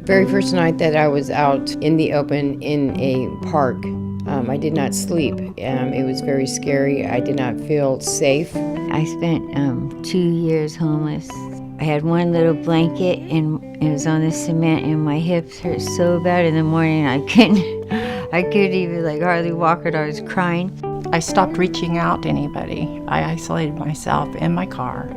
Very first night that I was out in the open in a park, I did not sleep. It was very scary. I did not feel safe. I spent 2 years homeless. I had one little blanket and it was on the cement and my hips hurt so bad in the morning I couldn't even hardly walk it. I was crying. I stopped reaching out to anybody. I isolated myself in my car.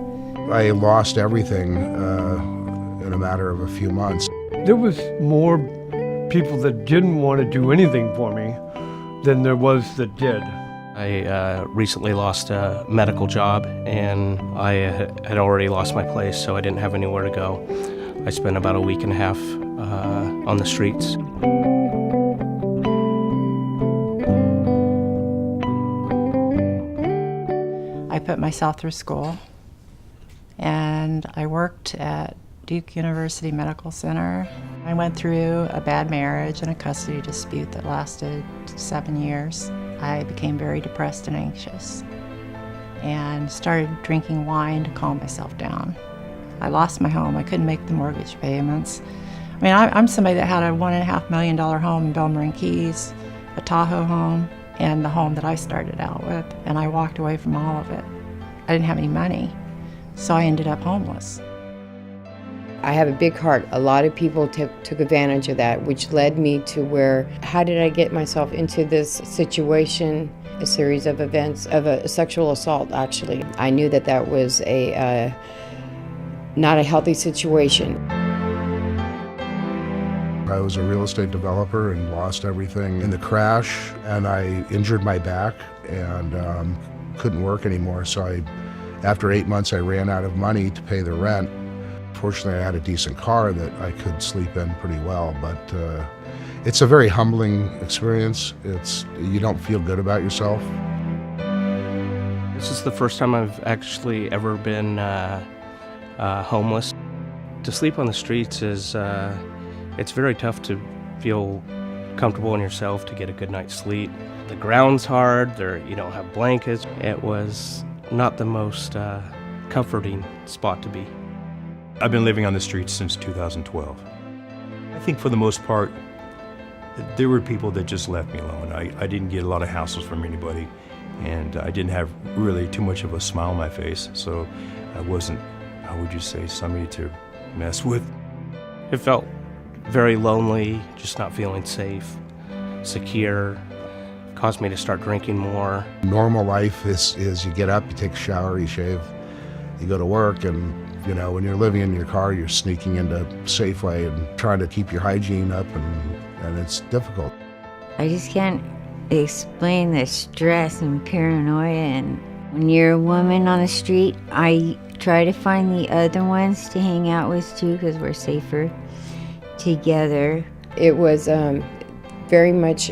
I lost everything in a matter of a few months. There was more people that didn't want to do anything for me than there was that did. I recently lost a medical job, and I had already lost my place, so I didn't have anywhere to go. I spent about a week and a half on the streets. I put myself through school, and I worked at Duke University Medical Center. I went through a bad marriage and a custody dispute that lasted 7 years. I became very depressed and anxious and started drinking wine to calm myself down. I lost my home. I couldn't make the mortgage payments. I mean, I'm somebody that had a $1.5 million home in Belmarin Keys, a Tahoe home, and the home that I started out with, and I walked away from all of it. I didn't have any money, so I ended up homeless. I have a big heart. A lot of people took advantage of that, which led me to where, how did I get myself into this situation? A series of events of a sexual assault, actually. I knew that that was not a healthy situation. I was a real estate developer and lost everything in the crash, and I injured my back and couldn't work anymore. So after 8 months, I ran out of money to pay the rent. Fortunately, I had a decent car that I could sleep in pretty well, but it's a very humbling experience. You don't feel good about yourself. This is the first time I've actually ever been homeless. To sleep on the streets is, it's very tough to feel comfortable in yourself, to get a good night's sleep. The ground's hard, you don't have blankets. It was not the most comforting spot to be. I've been living on the streets since 2012. I think for the most part, there were people that just left me alone. I didn't get a lot of hassles from anybody, and I didn't have really too much of a smile on my face, so I wasn't, how would you say, somebody to mess with. It felt very lonely, just not feeling safe, secure. Caused me to start drinking more. Normal life is you get up, you take a shower, you shave, you go to work, and when you're living in your car, you're sneaking into Safeway and trying to keep your hygiene up, and it's difficult. I just can't explain the stress and paranoia, and when you're a woman on the street, I try to find the other ones to hang out with too, because we're safer together. It was very much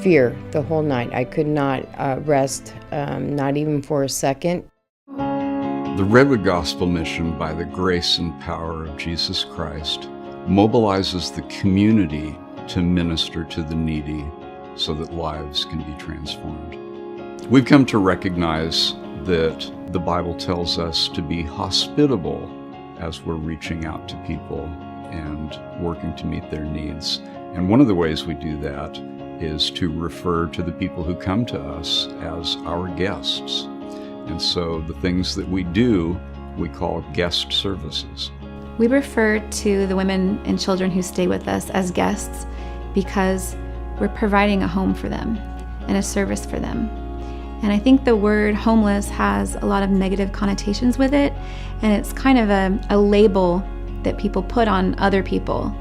fear the whole night. I could not rest, not even for a second. The Redwood Gospel Mission, by the grace and power of Jesus Christ, mobilizes the community to minister to the needy so that lives can be transformed. We've come to recognize that the Bible tells us to be hospitable as we're reaching out to people and working to meet their needs. And one of the ways we do that is to refer to the people who come to us as our guests. And so the things that we do, we call guest services. We refer to the women and children who stay with us as guests because we're providing a home for them and a service for them. And I think the word homeless has a lot of negative connotations with it, and it's kind of a label that people put on other people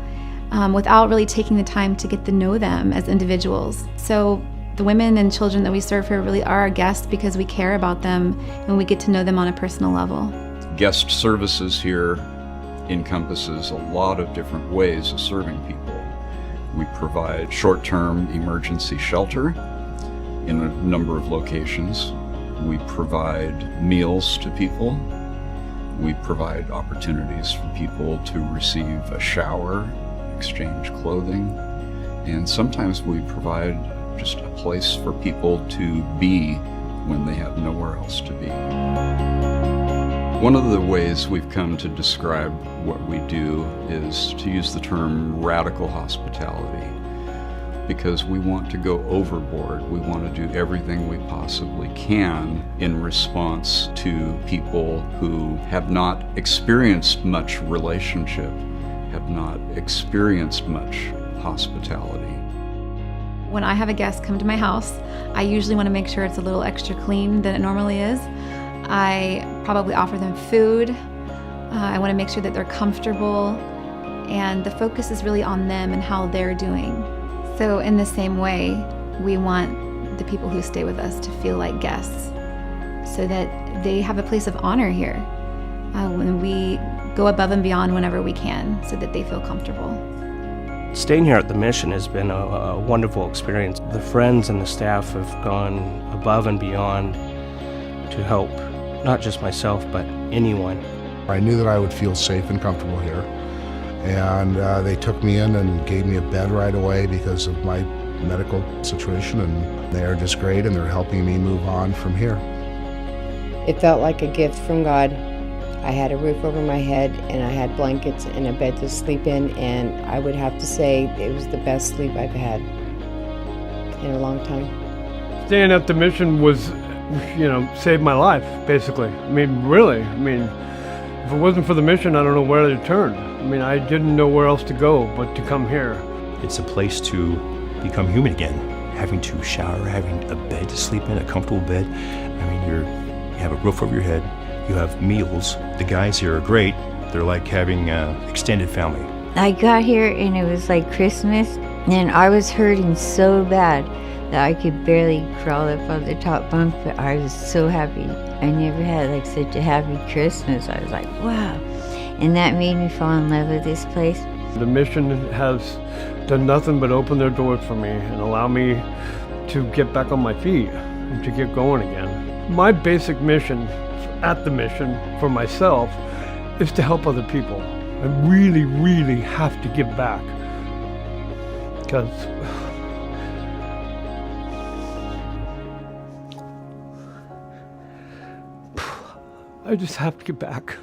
without really taking the time to get to know them as individuals. So the women and children that we serve here really are our guests because we care about them and we get to know them on a personal level. Guest services here encompasses a lot of different ways of serving people. We provide short-term emergency shelter in a number of locations. We provide meals to people. We provide opportunities for people to receive a shower, exchange clothing, and sometimes we provide just a place for people to be when they have nowhere else to be. One of the ways we've come to describe what we do is to use the term radical hospitality, because we want to go overboard. We want to do everything we possibly can in response to people who have not experienced much relationship, have not experienced much hospitality. When I have a guest come to my house, I usually want to make sure it's a little extra clean than it normally is. I probably offer them food. I want to make sure that they're comfortable, and the focus is really on them and how they're doing. So in the same way, we want the people who stay with us to feel like guests, so that they have a place of honor here when we go above and beyond whenever we can, so that they feel comfortable. Staying here at the mission has been a wonderful experience. The friends and the staff have gone above and beyond to help not just myself, but anyone. I knew that I would feel safe and comfortable here, and they took me in and gave me a bed right away because of my medical situation, and they are just great, and they're helping me move on from here. It felt like a gift from God. I had a roof over my head, and I had blankets and a bed to sleep in, and I would have to say it was the best sleep I've had in a long time. Staying at the mission was, saved my life, basically. I mean, really. I mean, if it wasn't for the mission, I don't know where to turn. I mean, I didn't know where else to go but to come here. It's a place to become human again. Having to shower, having a bed to sleep in, a comfortable bed. I mean, you have a roof over your head. You have meals. The guys here are great. They're like having extended family. I got here and it was like Christmas, and I was hurting so bad that I could barely crawl up on the top bunk, but I was so happy. I never had like such a happy Christmas. I was like, wow. And that made me fall in love with this place. The mission has done nothing but open their doors for me and allow me to get back on my feet and to get going again. My basic mission at the mission for myself is to help other people. I really, really have to give back, because I just have to give back.